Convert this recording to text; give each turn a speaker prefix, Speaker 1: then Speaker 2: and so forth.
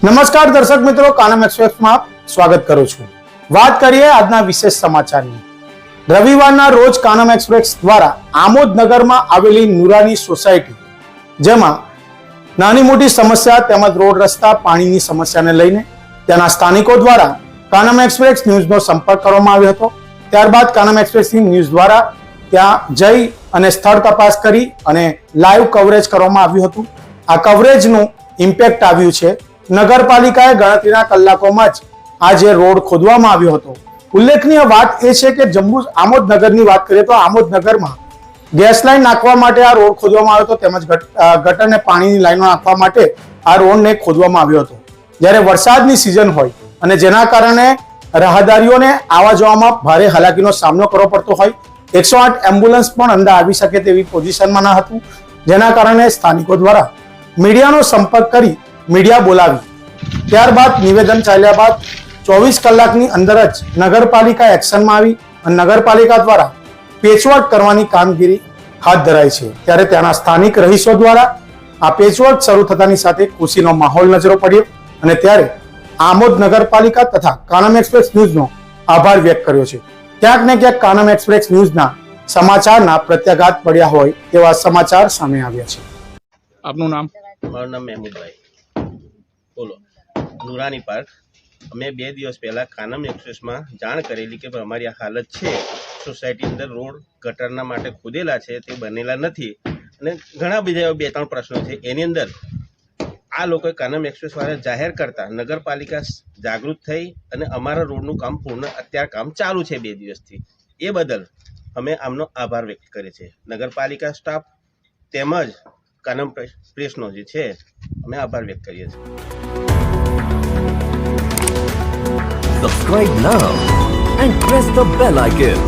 Speaker 1: નમસ્કાર દર્શક મિત્રો, કાનમ એક્સપ્રેસમાં સ્વાગત કરું છું। વાત કરીએ આજના વિશેષ સમાચારની। રવિવારના રોજ કાનમ એક્સપ્રેસ દ્વારા આમોદ નગરમાં આવેલી નુરાની સોસાયટી, જેમાં નાની મોટી સમસ્યા તેમજ રોડ રસ્તા પાણીની સમસ્યાને લઈને ત્યાંના સ્થાનિકો દ્વારા કાનમ એક્સપ્રેસ ન્યૂઝનો સંપર્ક કરવામાં આવ્યો હતો। ત્યારબાદ કાનમ એક્સપ્રેસની ન્યૂઝ દ્વારા ત્યાં જઈ અને સ્થળ તપાસ કરી અને લાઈવ કવરેજ કરવામાં આવ્યું હતું। આ કવરેજનું ઇમ્પેક્ટ આવ્યું છે। નગરપાલિકાએ ગણતરીના કલાકોમાં જ આ જે રોડ ખોદવામાં આવ્યો હતો। ઉલ્લેખનીય વાત એ છે કે જંબુ આમોદ નગરની વાત કરીએ તો આમોદ નગરમાં ગેસ લાઈન નાખવા માટે આ રોડ ખોદવામાં આવ્યો હતો, તેમજ ગટરને પાણીની લાઈનો નાખવા માટે આ રોડને ખોદવામાં આવ્યો હતો। જ્યારે વરસાદની સિઝન હોય અને જેના કારણે રાહદારીઓને આવવા જવામાં ભારે હાલાકીનો સામનો કરવો પડતો હોય, 108 એમ્બ્યુલન્સ પણ અંદર આવી શકે તેવી પોઝિશનમાં ન હતું, જેના કારણે સ્થાનિકો દ્વારા મીડિયાનો સંપર્ક કરી મીડિયા બોલાવી ત્યારબાદ નિવેદન ચાલ્યા બાદ 24 કલાકની અંદર જ નગરપાલિકા એક્શનમાં આવી અને નગરપાલિકા દ્વારા પેચવર્ક કરવાની કામગીરી હાથ ધરાઈ છે। ત્યારે ત્યાંના સ્થાનિક રહીશો દ્વારા આ પેચવર્ક શરૂ થતાની સાથે ખુશીનો માહોલ નજરો પડ્યો અને ત્યારે આમોદ નગરપાલિકા તથા કાનમ એક્સપ્રેસ ન્યૂઝનો આભાર વ્યક્ત કર્યો છે। ક્યાંક ને ક્યાંક કાનમ એક્સપ્રેસ ન્યૂઝના સમાચારના પ્રત્યાઘાત પડ્યા હોય તેવા સમાચાર સામે આવ્યા છે। આપનું નામ?
Speaker 2: મારું નામ મહેમૂદભાઈ। બોલો, નુરાની પાર્ક। અમે 2 દિવસ પહેલાં કાનમ એક્સપ્રેસમાં જાણ કરેલી કે અમારી આ હાલત છે, સોસાયટી અંદર રોડ ગટરના માટે ખોદેલા છે, તે બનેલા નથી અને ઘણા બધા એવા 2-3 પ્રશ્નો છે। એની અંદર આ લોકોએ કાનમ એક્સપ્રેસવાળા જાહેર કરતા નગરપાલિકા જાગૃત થઈ અને અમારા રોડનું કામ અત્યારે કામ ચાલુ છે 2 દિવસથી। એ બદલ અમે આમનો આભાર વ્યક્ત કરીએ છીએ। નગરપાલિકા સ્ટાફ તેમજ કાનમ પ્રેસનો જે છે અમે આભાર વ્યક્ત કરીએ છીએ।
Speaker 3: Subscribe now and press the bell icon.